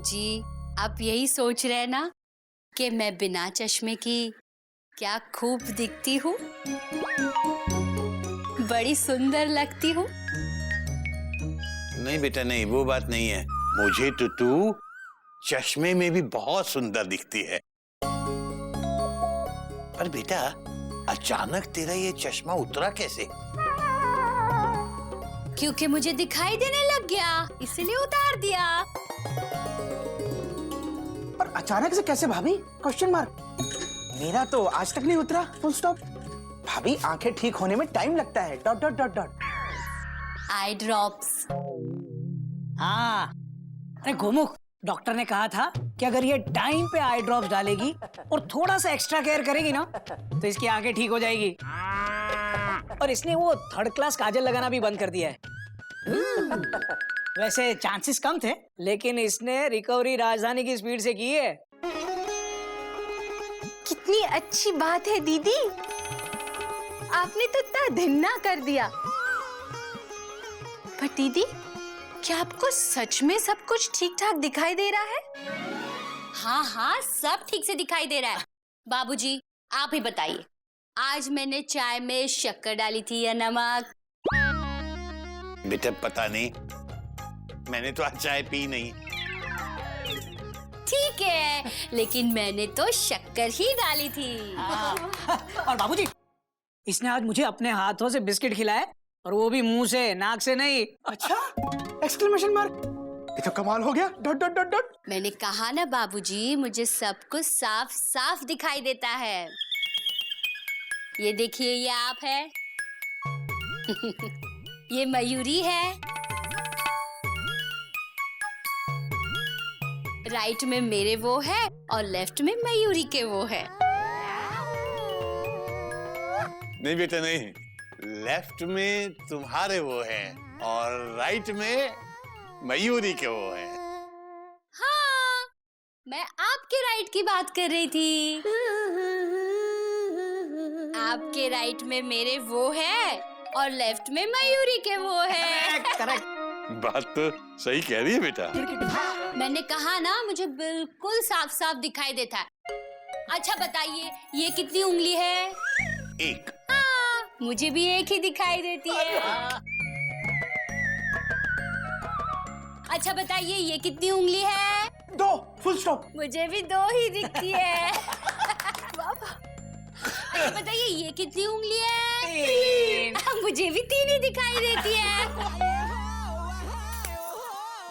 बाबूजी, आप यही सोच रहे हैं ना कि मैं बिना चश्मे की क्या खूब दिखती हूँ, बड़ी सुंदर लगती हूँ। नहीं बेटा नहीं, वो बात नहीं है। मुझे तो तू चश्मे में भी बहुत सुंदर दिखती है। पर बेटा अचानक तेरा ये चश्मा उतरा कैसे? क्योंकि मुझे दिखाई देने लग गया, इसलिए उतार दिया। पर अचानक से कैसे भाभी? Question mark. मेरा तो आज तक नहीं उतरा। Full stop. भाभी आंखें ठीक होने में टाइम लगता है। Dot dot dot dot. Eye drops. हाँ, अरे गोमुख, डॉक्टर ने कहा था कि अगर ये टाइम पे आई ड्रॉप्स डालेगी और थोड़ा सा एक्स्ट्रा केयर करेगी ना तो इसकी आंखें ठीक हो जाएगी। और इसने वो थर्ड क्लास काजल लगाना भी बंद कर दिया है। वैसे चांसेस कम थे, लेकिन इसने रिकवरी राजधानी की स्पीड से की है। कितनी अच्छी बात है दीदी, आपने तो इतना धिन्ना कर दिया। पर दीदी, क्या आपको सच में सब कुछ ठीक ठाक दिखाई दे रहा है? हाँ हाँ, सब ठीक से दिखाई दे रहा है। बाबूजी, आप ही बताइए, आज मैंने चाय में शक्कर डाली थी या नमक? बेटा पता नहीं, मैंने तो आज चाय पी नहीं। ठीक है, लेकिन मैंने तो शक्कर ही डाली थी। और बाबूजी, इसने आज मुझे अपने हाथों से बिस्किट खिलाए, और वो भी मुंह से, नाक से नहीं। अच्छा, एक्सक्लेमेशन मार्क। ये तो कमाल हो गया। Dot dot dot dot. मैंने कहा ना बाबूजी, मुझे सब कुछ साफ साफ दिखाई देता है। ये देखिए, ये आप है। ये मयूरी है। राइट में मेरे वो है और लेफ्ट में मयूरी के वो है। नहीं बेटा नहीं, लेफ्ट में तुम्हारे वो है और राइट में मयूरी के वो है। हाँ, मैं आपके राइट की बात कर रही थी। आपके राइट में मेरे वो है और लेफ्ट में मयूरी के वो है। करेक्ट। बात तो सही कह रही है बेटा। मैंने कहा ना, मुझे बिल्कुल साफ साफ दिखाई देता है। अच्छा बताइए, ये कितनी उंगली है? एक। हाँ, मुझे भी एक ही दिखाई देती है। अच्छा बताइए, ये कितनी उंगली है? 2। Full stop. मुझे भी 2 ही दिखती है। अच्छा बताइए, ये कितनी उंगली है? 3। मुझे भी 3 ही दिखाई देती है।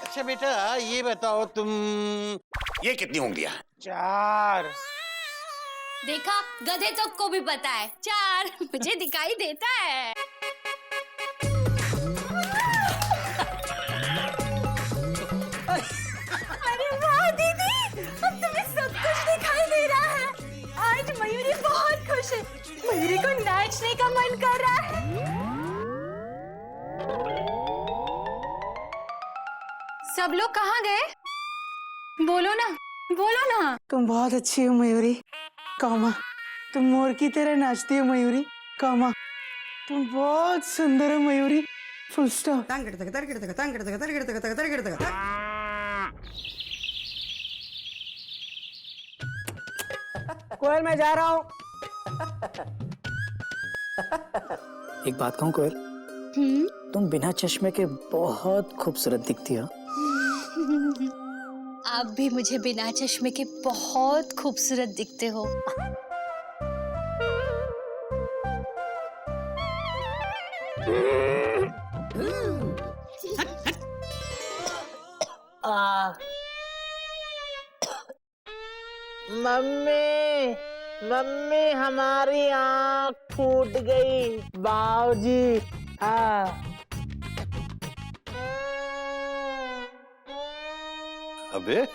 अच्छा बेटा ये बताओ तुम, ये कितनी उंगलियां? 4। देखा, गधे तक को भी पता है। 4 मुझे दिखाई देता है। अरे वाह दीदी, अब तुम्हें सब कुछ दिखाई दे रहा है। आज मयूरी बहुत खुश है। मयूरी को नाचने का मन कर रहा है। सब लोग कहाँ गए? बोलो ना, बोलो ना। तुम बहुत अच्छी हो मयूरी, कौमा। तुम मोर की तरह नाचती हो मयूरी, कौमा। तुम बहुत सुंदर हो मयूरी, फुल स्टॉप। कोयल, मैं जा रहा हूँ। एक बात कहूँ कोयल, तुम बिना चश्मे के बहुत खूबसूरत दिखती हो। आप भी मुझे बिना चश्मे के बहुत खूबसूरत दिखते हो। मम्मी, मम्मी हमारी आँख फूट गई। बाबूजी, हाँ। अबे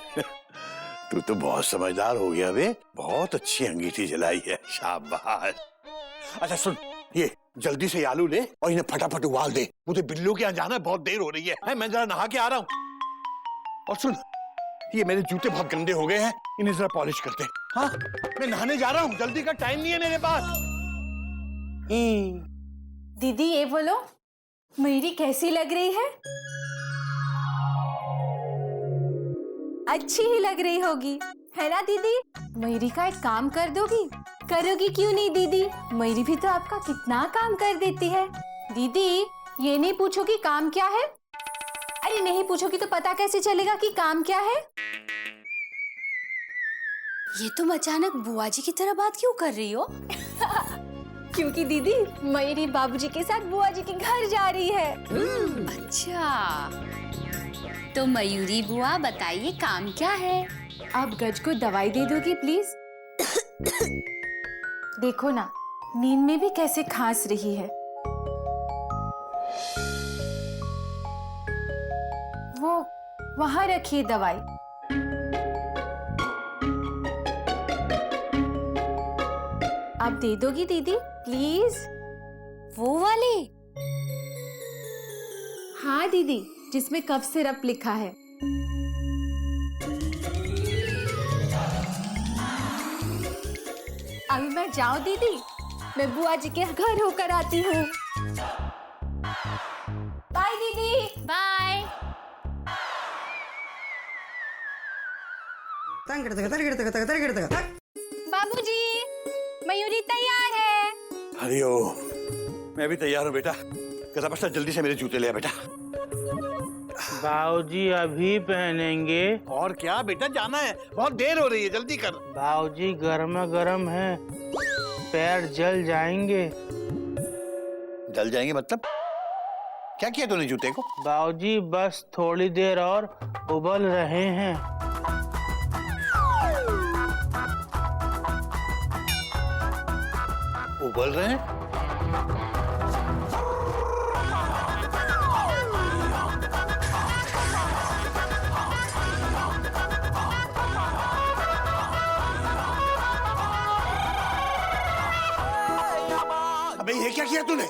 तू तो बहुत समझदार हो गया बे, बहुत अच्छी अंगीठी जलाई है, शाबाश। अच्छा सुन, ये जल्दी से आलू ले और इन्हें फटाफट उबाल दे, मुझे बिल्लू के यहाँ जाना है, बहुत देर हो रही है। मैं जरा नहा के आ रहा हूँ। और सुन, ये मेरे जूते बहुत गंदे हो गए हैं, इन्हें जरा पॉलिश करते। हाँ, मैं नहाने जा रहा हूँ, जल्दी का टाइम नहीं है मेरे पास। दीदी ये बोलो, मयूरी कैसी लग रही है? अच्छी ही लग रही होगी, है ना दीदी? मयूरी का एक काम कर दोगी? करोगी क्यों नहीं दीदी? मयूरी भी तो आपका कितना काम कर देती है। दीदी ये नहीं पूछोगी काम क्या है? अरे नहीं पूछोगी तो पता कैसे चलेगा कि काम क्या है? ये तुम अचानक बुआ जी की तरह बात क्यों कर रही हो? क्योंकि दीदी मयूरी बाबूजी के साथ बुआ जी के घर जा रही है। अच्छा, तो मयूरी बुआ बताइए काम क्या है? आप गज को दवाई दे दोगी प्लीज? देखो ना, नींद में भी कैसे खांस रही है। वो वहां रखिए दवाई। आप दे दोगी दीदी प्लीज? वो वाली? हाँ दीदी, जिसमें कफ सिरप लिखा है। अभी मैं जाऊं दीदी? मैं बुआ जी के घर होकर आती हूँ। बाय दीदी। बाय। बाबूजी, मयूरी तैयार है। हरिओम। मैं भी तैयार हूँ बेटा। कसा बस्ता जल्दी से मेरे जूते ले आ बेटा। बाबूजी अभी पहनेंगे? और क्या बेटा, जाना है, बहुत देर हो रही है, जल्दी कर। बाबूजी गर्मा गर्म है, पैर जल जाएंगे। जल जाएंगे मतलब? क्या किया तूने जूते को? बाबूजी बस थोड़ी देर और उबल रहे हैं। उबल रहे हैं? अबे ये क्या किया तूने?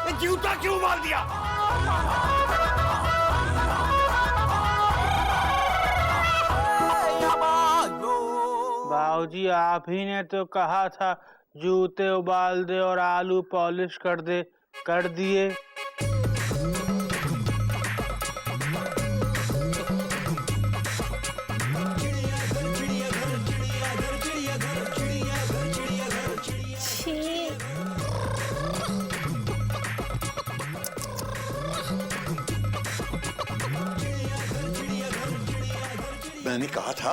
ये जूता क्यों उबाल दिया? बाबूजी आप ही ने तो कहा था जूते उबाल दे और आलू पॉलिश कर दे, कर दिए। मैंने कहा था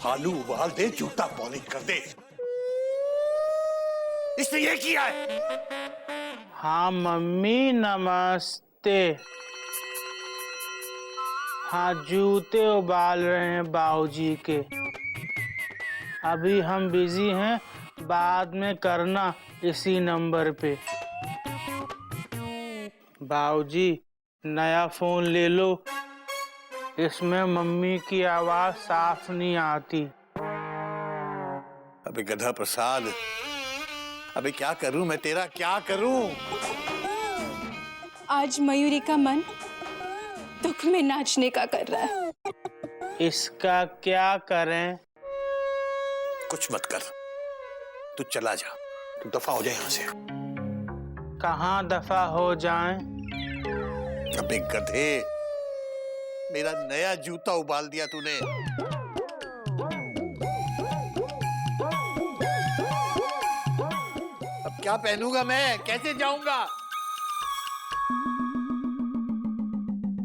आलू उबाल दे, जूता पॉलिश कर दे। इसने ये किया है। हाँ मम्मी नमस्ते। हाँ जूते उबाल रहे हैं बाबूजी के। अभी हम बिजी हैं, बाद में करना इसी नंबर पे। बाबूजी नया फोन ले लो, इसमें मम्मी की आवाज साफ नहीं आती। अबे गधा प्रसाद, अबे क्या करूं मैं तेरा, क्या करूं? आज मयूरी का मन दुख में नाचने का कर रहा है। इसका क्या करें? कुछ मत कर, तू चला जा, तू दफा हो जाए यहां से। कहाँ दफा हो जाएं? अबे गधे, मेरा नया जूता उबाल दिया तूने। अब क्या पहनूंगा मैं, कैसे जाऊंगा?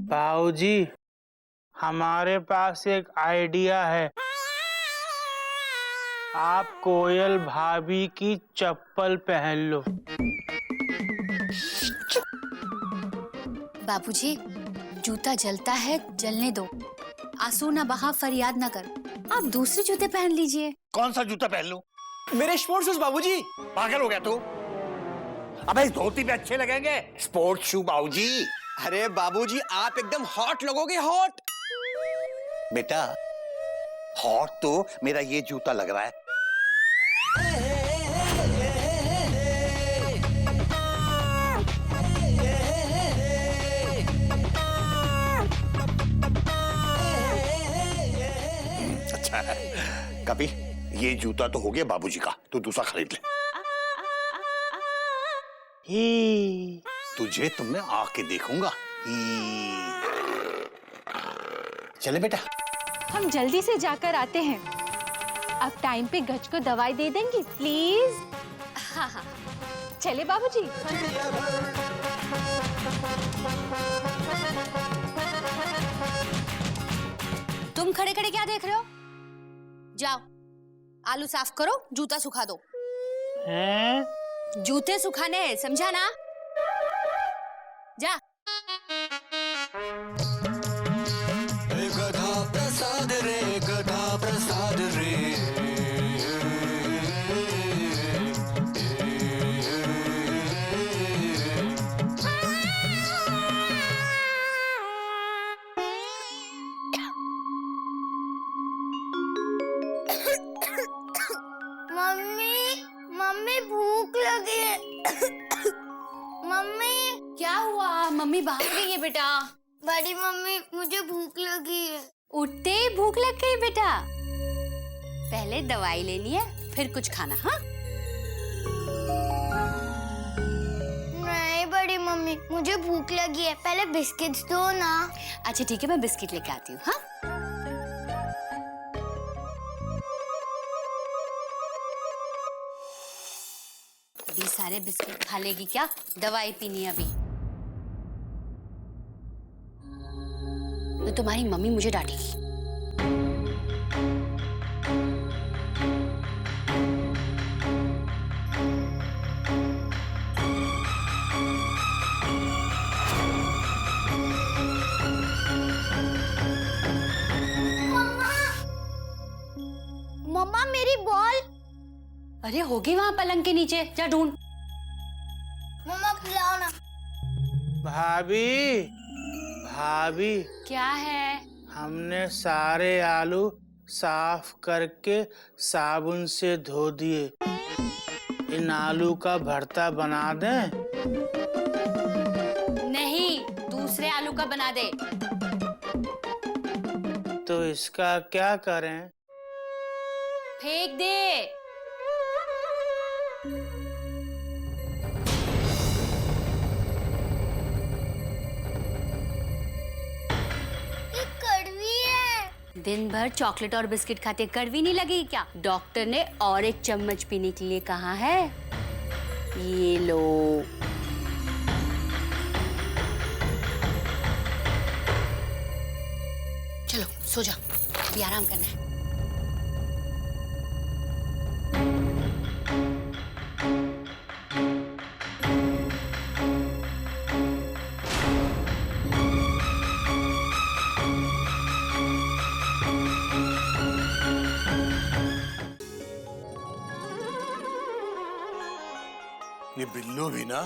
बाबूजी हमारे पास एक आइडिया है। आप कोयल भाभी की चप्पल पहन लो। बाबूजी जूता जलता है, जलने दो। आंसू ना बहा, फरियाद ना कर। आप दूसरे जूते पहन लीजिए। कौन सा जूता पहन लूं? मेरे स्पोर्ट्स शूज बाबूजी। पागल हो गया तू? अबे इस धोती पे अच्छे लगेंगे स्पोर्ट्स शू बाबूजी। अरे बाबूजी आप एकदम हॉट लगोगे, हॉट। बेटा हॉट तो मेरा ये जूता लग रहा है। अच्छा है, कभी ये जूता तो हो गया बाबूजी का, तू दूसरा खरीद ले। ही। तुझे तो मैं आके देखूंगा। चले बेटा। हम जल्दी से जाकर आते हैं। अब टाइम पे गज को दवाई दे देंगी प्लीज। हाँ हाँ चले बाबूजी। तुम खड़े खड़े क्या देख रहे हो? जाओ आलू साफ करो, जूता सुखा दो। हैं? जूते सुखाने, समझा ना? जा। गधा प्रसाद रे, गधा प्रसाद रे। मम्मी मम्मी भूख लगी है। मम्मी क्या हुआ? मम्मी बाहर गई है बेटा। बड़ी मम्मी मुझे भूख लगी है। उठते ही भूख लग गई बेटा। पहले दवाई लेनी है फिर कुछ खाना। हाँ नहीं बड़ी मम्मी मुझे भूख लगी है, पहले बिस्किट्स दो ना। अच्छा ठीक है, मैं बिस्किट लेके आती हूँ। हाँ अभी सारे बिस्किट खा लेगी क्या? दवाई पीनी है अभी। तो तुम्हारी मम्मी मुझे डांटेगी। मम्मा मेरी बॉल। अरे होगी वहां पलंग के नीचे, जा ढूंढ। मम्मा खिलाओ ना। भाभी, भाभी, क्या है? हमने सारे आलू साफ करके साबुन से धो दिए। इन आलू का भरता बना दें? नहीं, दूसरे आलू का बना दे। तो इसका क्या करें? फेंक दे। ये कड़वी है। दिन भर चॉकलेट और बिस्किट खाते कड़वी नहीं लगेगी क्या? डॉक्टर ने और एक चम्मच पीने के लिए कहा है। ये लो। चलो सो जा, अभी आराम करना है। ये बिल्लू भी ना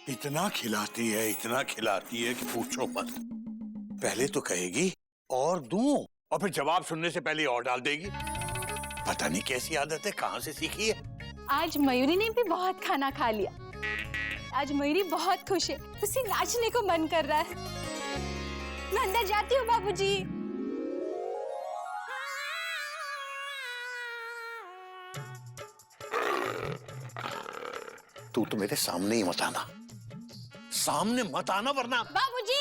इतना खिलाती है कि पूछो मत। पहले तो कहेगी और दूं, और फिर जवाब सुनने से पहले और डाल देगी। पता नहीं कैसी आदत है, कहाँ से सीखी है। आज मयूरी ने भी बहुत खाना खा लिया। आज मयूरी बहुत खुश है, उसे नाचने को मन कर रहा है। मैं अंदर जाती हूँ बाबूजी। तू तो मेरे सामने ही मत आना, सामने मत आना वरना। बाबूजी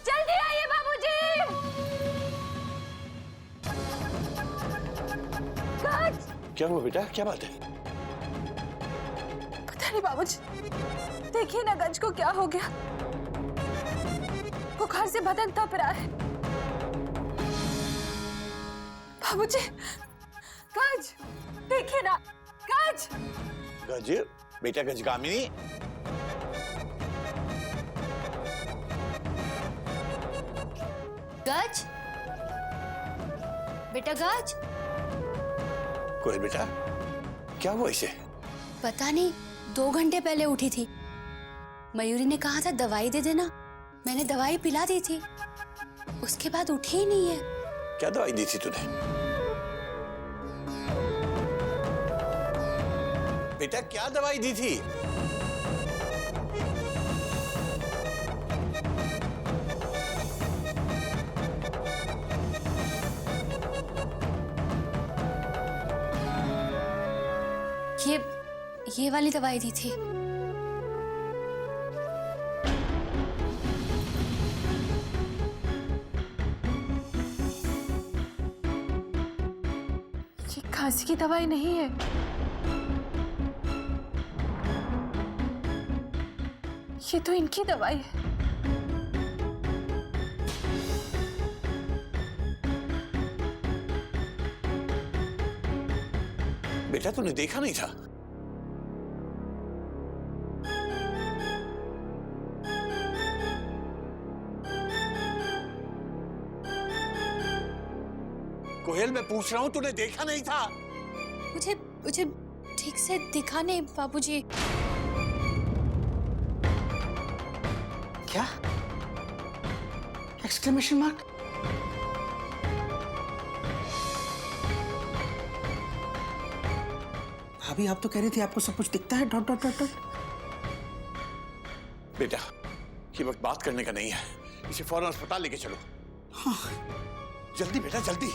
जल्दी आइए बाबूजी। गज! क्या हुआ बेटा, क्या बात है? पता नहीं बाबूजी, देखिए ना गज को क्या हो गया। बुखार से बदन तप रहा है। बाबूजी गज देखिए ना, गज। गज बेटा, गजगामिनी। गज, बेटा गज। कोयल बेटा, क्या हुआ इसे? पता नहीं, 2 घंटे पहले उठी थी। मयूरी ने कहा था दवाई दे देना, मैंने दवाई पिला दी थी, उसके बाद उठी ही नहीं है। क्या दवाई दी थी तूने? बेटा क्या दवाई दी थी? ये ये वाली दवाई दी थी। ये खांसी की दवाई नहीं है। ये तो इनकी दवाई है। बेटा तूने देखा नहीं था? कोयल, मैं पूछ रहा हूं, तूने देखा नहीं था? मुझे मुझे ठीक से दिखा नहीं बाबूजी। क्या? Exclamation mark? भाभी आप तो कह रही थी आपको सब कुछ दिखता है, डॉट डॉट डॉट डॉट। बेटा ये वक्त बात करने का नहीं है, इसे फौरन अस्पताल लेके चलो। हाँ। जल्दी बेटा जल्दी।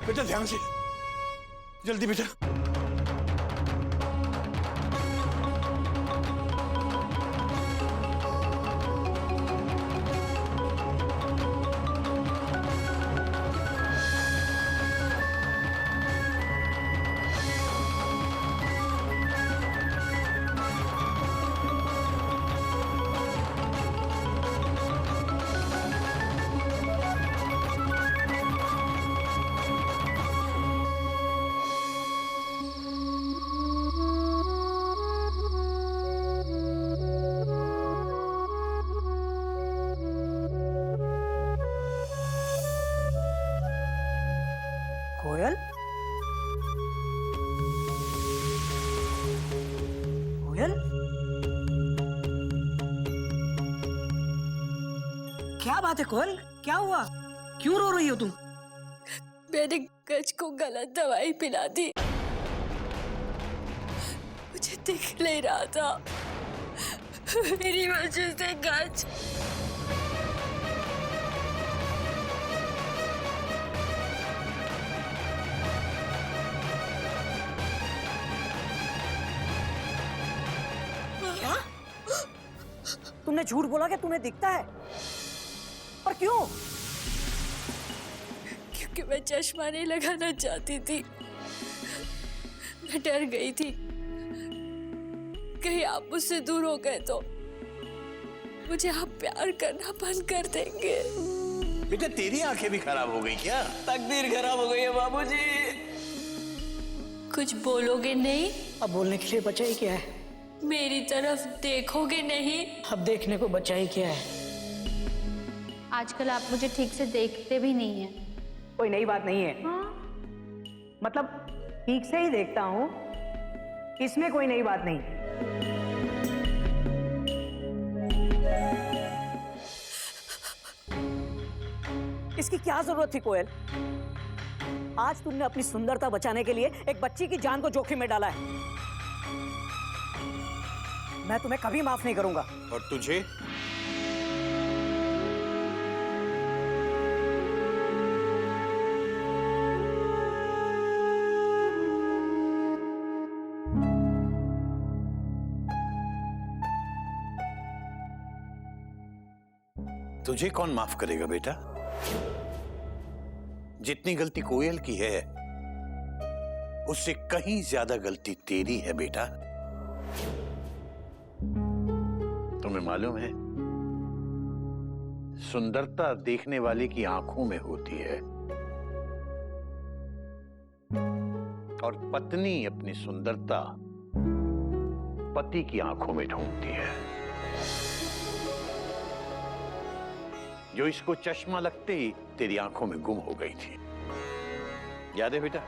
बेटा ध्यान से, जल्दी बेटा। कोयल, कोयल, क्या बात है कोयल? क्या हुआ? क्यों रो रही हो तुम? मैंने गज को गलत दवाई पिला दी। मुझे दिख नहीं रहा था, मेरी वजह से गज। तुमने झूठ बोला कि तुम्हें दिखता है, पर क्यों? क्योंकि मैं चश्मा नहीं लगाना चाहती थी। मैं डर गई थी कहीं आप मुझसे दूर हो गए तो मुझे आप प्यार करना बंद कर देंगे। बेटा तेरी आंखें भी खराब हो गई क्या? तकदीर खराब हो गई है बाबूजी। कुछ बोलोगे नहीं? अब बोलने के लिए बचा ही क्या है? मेरी तरफ देखोगे नहीं? अब देखने को बचा ही क्या है? आजकल आप मुझे ठीक से देखते भी नहीं हैं। कोई नई बात नहीं है। मतलब ठीक से ही देखता हूँ, इसमें कोई नई बात नहीं। इसकी क्या जरूरत थी कोयल? आज तुमने अपनी सुंदरता बचाने के लिए एक बच्ची की जान को जोखिम में डाला है। मैं तुम्हें कभी माफ नहीं करूंगा। और तुझे? तुझे कौन माफ करेगा बेटा? जितनी गलती कोयल की है उससे कहीं ज्यादा गलती तेरी है बेटा। तुम्हें मालूम है, सुंदरता देखने वाले की आंखों में होती है और पत्नी अपनी सुंदरता पति की आंखों में ढूंढती है। जो इसको चश्मा लगते ही तेरी आंखों में गुम हो गई थी। याद है बेटा,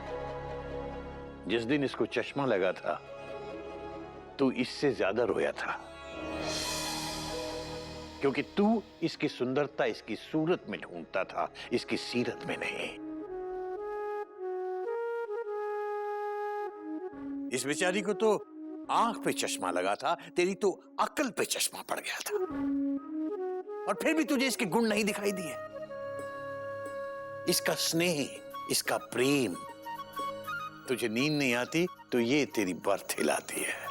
जिस दिन इसको चश्मा लगा था तू इससे ज्यादा रोया था, क्योंकि तू इसकी सुंदरता इसकी सूरत में ढूंढता था, इसकी सीरत में नहीं। इस बेचारी को तो आंख पे चश्मा लगा था, तेरी तो अक्ल पे चश्मा पड़ गया था। और फिर भी तुझे इसके गुण नहीं दिखाई दिए। इसका स्नेह, इसका प्रेम। तुझे नींद नहीं आती तो ये तेरी बर्थ हिलाती है।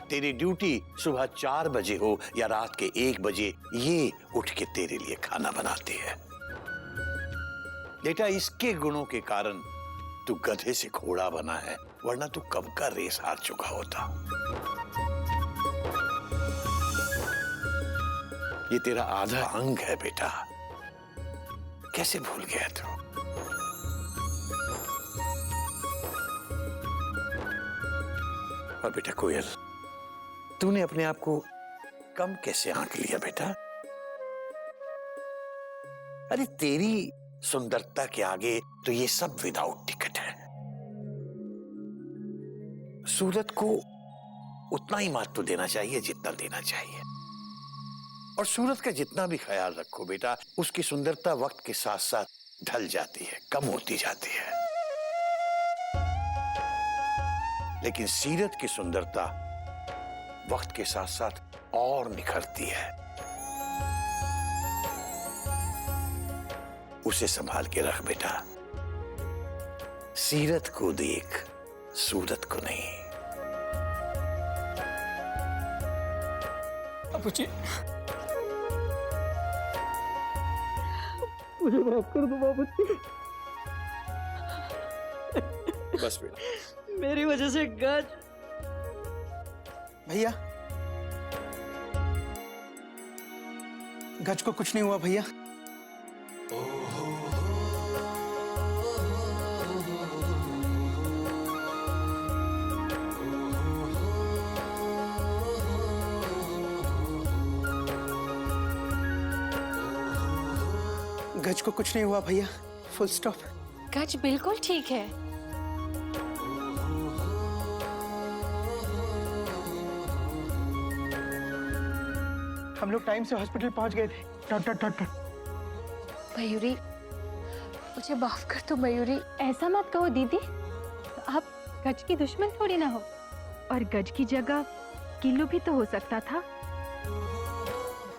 तेरी ड्यूटी सुबह 4 बजे हो या रात के 1 बजे, ये उठ के तेरे लिए खाना बनाती है। बेटा, इसके गुणों के कारण तू गधे से घोड़ा बना है, वरना तू कब का रेस हार चुका होता। ये तेरा आधा अंग है बेटा, कैसे भूल गया तू? और बेटा कोयल, तूने अपने आप को कम कैसे आंक लिया बेटा? अरे तेरी सुंदरता के आगे तो ये सब विदाउट टिकट है। सूरत को उतना ही महत्व देना चाहिए जितना देना चाहिए। और सूरत का जितना भी ख्याल रखो बेटा, उसकी सुंदरता वक्त के साथ साथ ढल जाती है, कम होती जाती है। लेकिन सीरत की सुंदरता वक्त के साथ साथ और निखरती है। उसे संभाल के रख बेटा। सीरत को देख, सूरत को नहीं। बाबूजी, मुझे माफ कर दो बाबूजी। बस बेटा, मेरी वजह से गज। भैया, गज को कुछ नहीं हुआ भैया। गज को कुछ नहीं हुआ भैया, फुल स्टॉप। गज बिल्कुल ठीक है। हम लोग टाइम से हॉस्पिटल पहुंच गए थे। Dot dot dot dot. Mayuri, मुझे माफ कर दो मयूरी। ऐसा मत कहो दीदी, आप गज की दुश्मन थोड़ी ना हो। और गज की जगह किल्लू भी तो हो सकता था।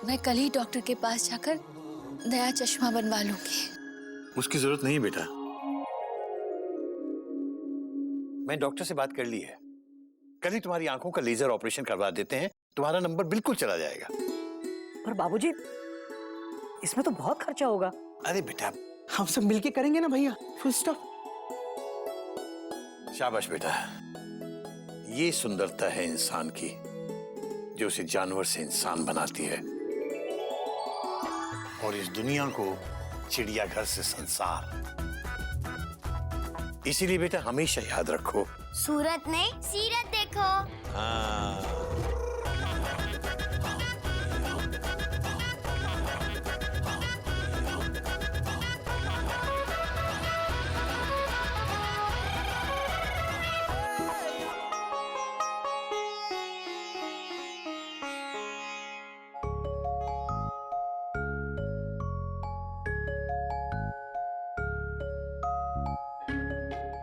मैं कल ही डॉक्टर के पास जाकर नया चश्मा बनवा लूंगी। उसकी जरूरत नहीं बेटा, मैं डॉक्टर से बात कर ली है। कल ही तुम्हारी आंखों का लेजर ऑपरेशन करवा देते हैं, तुम्हारा नंबर बिल्कुल चला जाएगा। पर बाबूजी, इसमें तो बहुत खर्चा होगा। अरे बेटा, हम सब मिलके करेंगे ना भैया, फुल स्टॉप। शाबाश बेटा, ये सुंदरता है इंसान की जो उसे जानवर से इंसान बनाती है, और इस दुनिया को चिड़ियाघर से संसार। इसीलिए बेटा हमेशा याद रखो, सूरत नहीं सीरत देखो। हाँ।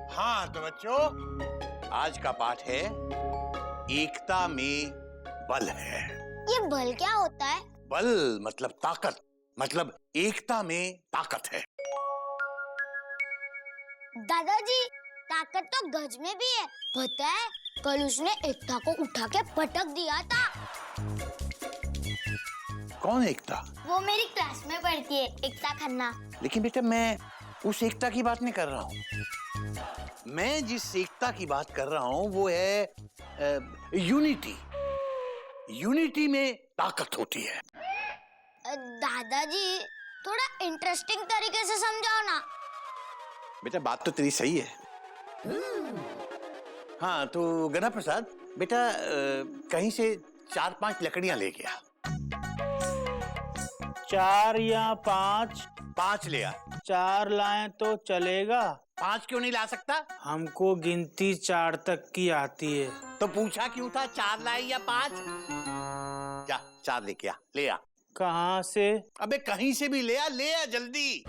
हाँ तो बच्चों, आज का पाठ है एकता में बल है। ये बल क्या होता है? बल मतलब ताकत, मतलब एकता में ताकत है। दादाजी, ताकत तो गज में भी है। पता है, कल उसने एकता को उठा के पटक दिया था। कौन एकता? वो मेरी क्लास में पढ़ती है, एकता खन्ना। लेकिन बेटा, मैं उस एकता की बात नहीं कर रहा हूँ। मैं जिस एकता की बात कर रहा हूँ वो है यूनिटी। यूनिटी में ताकत होती है। दादाजी, थोड़ा इंटरेस्टिंग तरीके से समझाओ ना। बेटा बात तो तेरी सही है। हाँ तो गना प्रसाद बेटा, कहीं से 4-5 लकड़ियां ले गया। 4 या 5? 5 ले आ। 4 लाएं तो चलेगा। 5 क्यों नहीं ला सकता? हमको गिनती 4 तक की आती है। तो पूछा क्यों था 4 लाए या 5? जा 4 लेके आ, ले आ। कहाँ से? अबे कहीं से भी ले आ जल्दी।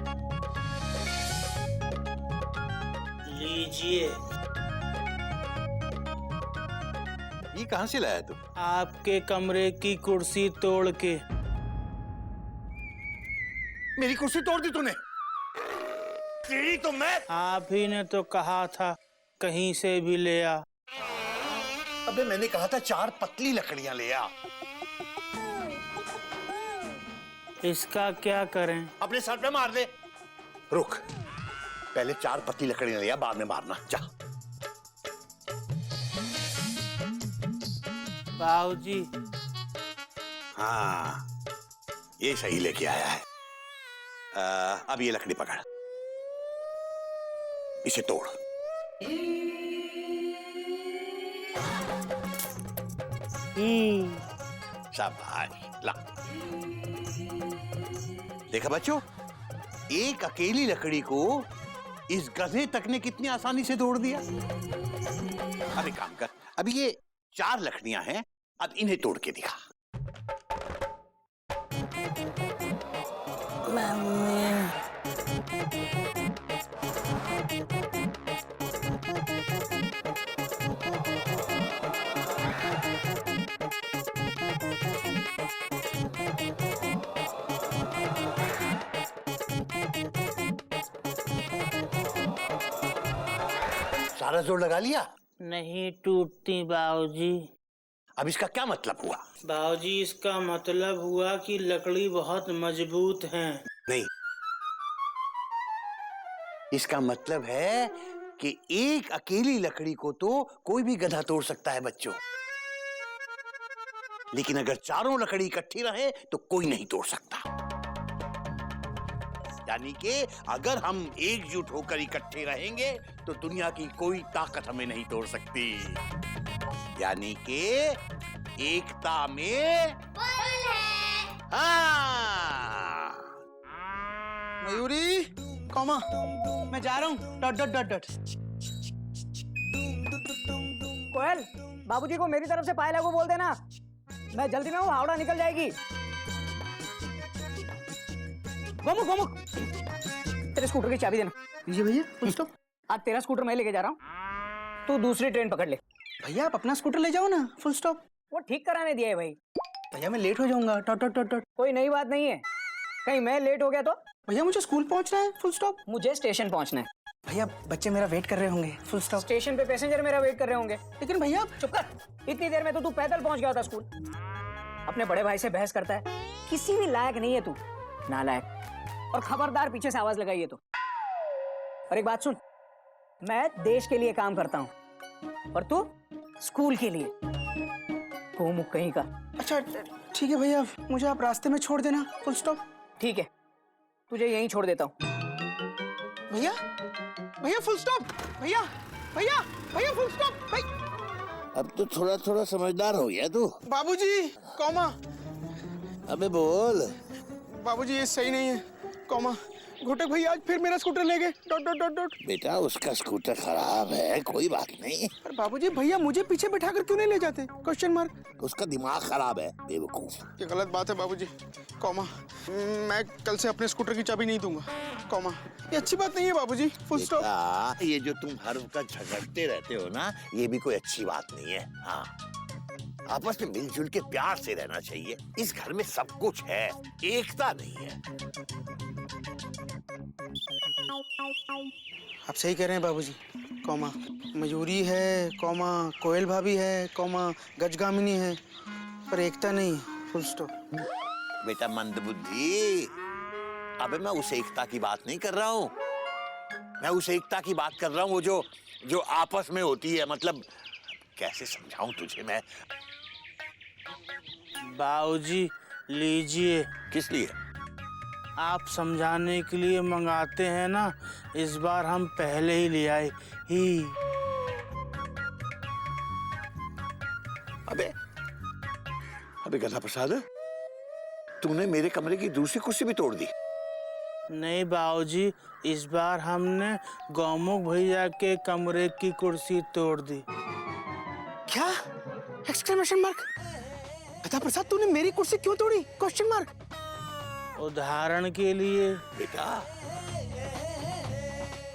लीजिए। ये कहाँ से लाया तू? आपके कमरे की कुर्सी तोड़ के। मेरी कुर्सी तोड़ दी तूने? तेरी तो मैं। आप ही ने तो कहा था कहीं से भी ले आ। अबे मैंने कहा था 4 पतली लकड़ियां ले आ। इसका क्या करें? अपने सर पे मार दे। रुक, पहले 4 पतली लकड़ियां ले आ, बाद में मारना। जा। बाबूजी। हाँ, ये सही लेके आया है। अब ये लकड़ी पकड़, इसे तोड़। शाबाश, ला। देखा बच्चों, एक अकेली लकड़ी को इस गधे तक ने कितनी आसानी से तोड़ दिया। अब एक काम कर, अभी ये 4 लकड़ियां हैं, अब इन्हें तोड़ के दिखा। सारा जोर लगा लिया? नहीं टूटती बाबूजी। अब इसका क्या मतलब हुआ? बाबूजी इसका मतलब हुआ कि लकड़ी बहुत मजबूत है। नहीं, इसका मतलब है कि एक अकेली लकड़ी को तो कोई भी गधा तोड़ सकता है बच्चों, लेकिन अगर चारों लकड़ी इकट्ठी रहे तो कोई नहीं तोड़ सकता। यानी कि अगर हम एकजुट होकर इकट्ठे रहेंगे तो दुनिया की कोई ताकत हमें नहीं तोड़ सकती। यानी कि एकता में बल है। हाँ। मयूरी, कॉमा, मैं जा रहा हूँ। Dot dot dot dot. Koyal, बाबूजी को मेरी तरफ से पाए लागू बोल देना। मैं जल्दी में हूँ, हावड़ा निकल जाएगी। गोमुख, गोमुख, तेरे स्कूटर की चाबी देना। जी भैया, फुल स्टॉप। आज तेरा स्कूटर मैं लेके जा रहा हूँ, तू दूसरी ट्रेन पकड़ ले। भैया आप अपना स्कूटर ले जाओ ना, फुल स्टॉप। वो ठीक कराने दिया है भाई। भैया मैं लेट हो जाऊंगा। Dot dot dot dot. कोई नई बात नहीं है, कहीं मैं लेट हो गया तो? भैया मुझे स्कूल पहुंचना है, फुल स्टॉप। मुझे स्टेशन पहुंचना है। भैया बच्चे मेरा वेट कर रहे होंगे, फुल स्टॉप। स्टेशन पे पैसेंजर मेरा वेट कर रहे होंगे। लेकिन भैया चुप कर, इतनी देर में तो तू पैदल पहुंच गया था स्कूल। अपने बड़े भाई से बहस करता है, किसी भी लायक नहीं है तू, नालायक। और खबरदार पीछे से आवाज लगाइए तो। और एक बात सुन, मैं देश के लिए काम करता हूँ और तू स्कूल के लिए। गोमुख कहीं का। अच्छा ठीक है भैया, मुझे आप रास्ते में छोड़ देना, फुल स्टॉप। ठीक है, तुझे यहीं छोड़ देता हूँ। भैया, भैया फुल स्टॉप। भैया, भैया, भैया फुल स्टॉप। भाई अब तो थोड़ा थोड़ा समझदार हो गया तू। बाबूजी, कॉमा। अबे बोल। बाबूजी ये सही नहीं है, कॉमा। घोटक भैया आज फिर मेरा स्कूटर ले गए। Dot dot dot dot. बेटा उसका स्कूटर खराब है, कोई बात नहीं। पर बाबूजी भैया मुझे पीछे बिठाकर क्यों नहीं ले जाते? Question mark. उसका दिमाग खराब है, बेवकूफ। ये गलत बात है बाबूजी, कॉमा। मैं कल से अपने स्कूटर की चाबी नहीं दूंगा, कॉमा। ये अच्छी बात नहीं है बाबूजी, फुल स्टॉप। ये जो तुम हर वक्त झगड़ते रहते हो ना, ये भी कोई अच्छी बात नहीं है। हाँ, आपस में मिलजुल के प्यार से रहना चाहिए। इस घर में सब कुछ है, एकता नहीं है। आप सही कह रहे हैं बाबूजी, कॉमा। मयूरी है, कॉमा, कोयल भाभी है, कॉमा, गजगामिनी है, पर एकता नहीं, फुल स्टॉप। बेटा मंदबुद्धि, अबे मैं उस एकता की बात नहीं कर रहा हूँ। मैं उस एकता की बात कर रहा हूँ वो जो आपस में होती है। मतलब कैसे समझाऊं तुझे मैं? बाबूजी लीजिए। किस लिए? आप समझाने के लिए मंगाते हैं ना, इस बार हम पहले ही ले आए ही। अबे गधा प्रसाद, तूने मेरे कमरे की दूसरी कुर्सी भी तोड़ दी। नहीं बाबूजी, इस बार हमने गौमुख भैया के कमरे की कुर्सी तोड़ दी। क्या? Exclamation mark. गधा प्रसाद तूने मेरी कुर्सी क्यों तोड़ी? Question mark. उदाहरण के लिए। बेटा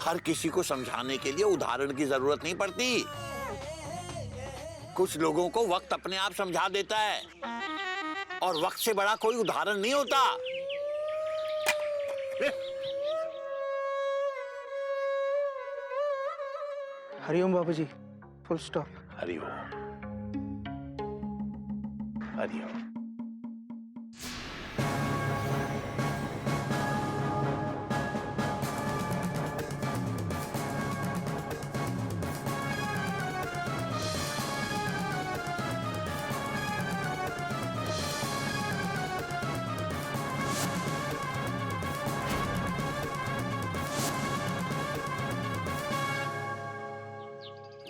हर किसी को समझाने के लिए उदाहरण की जरूरत नहीं पड़ती। कुछ लोगों को वक्त अपने आप समझा देता है, और वक्त से बड़ा कोई उदाहरण नहीं होता। हरिओम बाबूजी, फुल स्टॉप। हरिओम, हरिओम।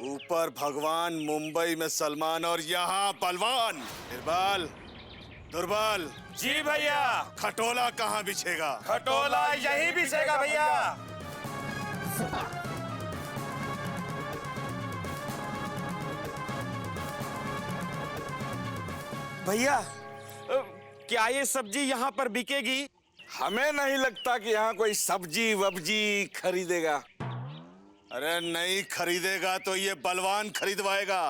ऊपर भगवान, मुंबई में सलमान और यहाँ बलवान। निर्बल, दुर्बल। जी भैया। खटोला कहाँ बिछेगा? खटोला यहीं बिछेगा भैया। भैया, क्या ये सब्जी यहाँ पर बिकेगी? हमें नहीं लगता कि यहाँ कोई सब्जी वब्जी खरीदेगा। अरे नहीं खरीदेगा तो ये बलवान खरीदवाएगा।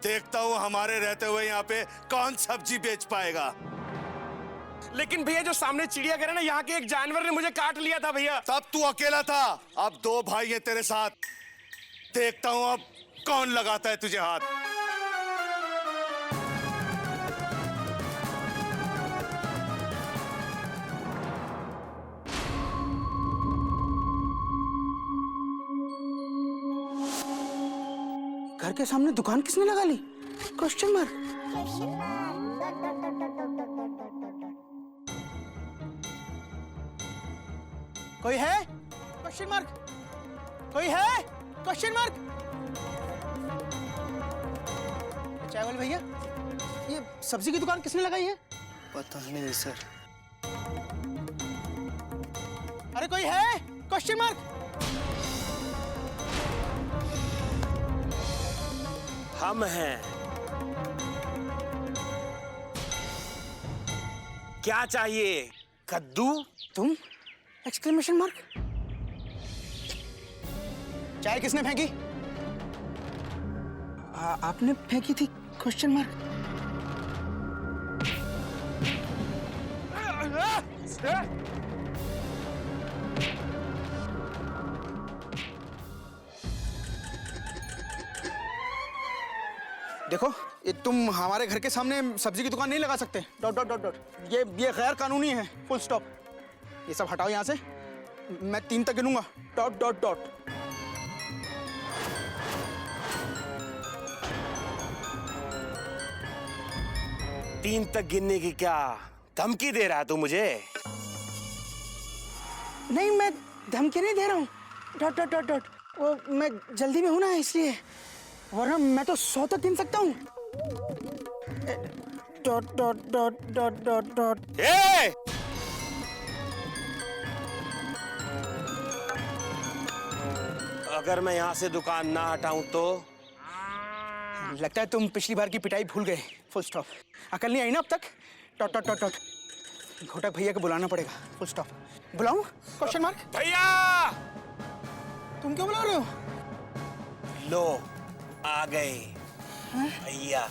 देखता हूँ हमारे रहते हुए यहाँ पे कौन सब्जी बेच पाएगा। लेकिन भैया, जो सामने चिड़ियाघर है ना, यहाँ के एक जानवर ने मुझे काट लिया था भैया। तब तू अकेला था, अब 2 भाई है तेरे साथ। देखता हूँ अब कौन लगाता है तुझे हाथ। घर के सामने दुकान किसने लगा ली? Question mark. कोई है? Question mark. कोई है? Question mark. चाय वाले भैया, ये सब्जी की दुकान किसने लगाई है? पता नहीं सर। अरे कोई है? Question mark. हम हैं। क्या चाहिए? कद्दू? तुम? Exclamation mark. चाय किसने फेंकी? आपने फेंकी थी? Question mark. देखो, ये तुम हमारे घर के सामने सब्जी की दुकान नहीं लगा सकते। Dot dot dot dot. ये गैर कानूनी है। Full stop. ये सब हटाओ यहाँ से। मैं 3 तक गिनूंगा। Dot dot dot. तीन तक गिनने की क्या धमकी दे रहा है तू मुझे? नहीं, मैं धमकी नहीं दे रहा हूँ। Dot dot dot dot. वो मैं जल्दी में हूं ना, इसलिए, वरना मैं तो 100 तक गिन सकता हूँ। Dot dot dot dot dot dot. अगर मैं यहाँ से दुकान ना हटाऊं तो? लगता है तुम पिछली बार की पिटाई भूल गए। Full stop. अकल नहीं आई ना अब तक? Dot dot dot dot. Ghotak भैया को बुलाना पड़ेगा। Full stop. बुलाऊं? Question mark. भैया! तुम क्यों बुला रहे हो? लो, आ गए भैया।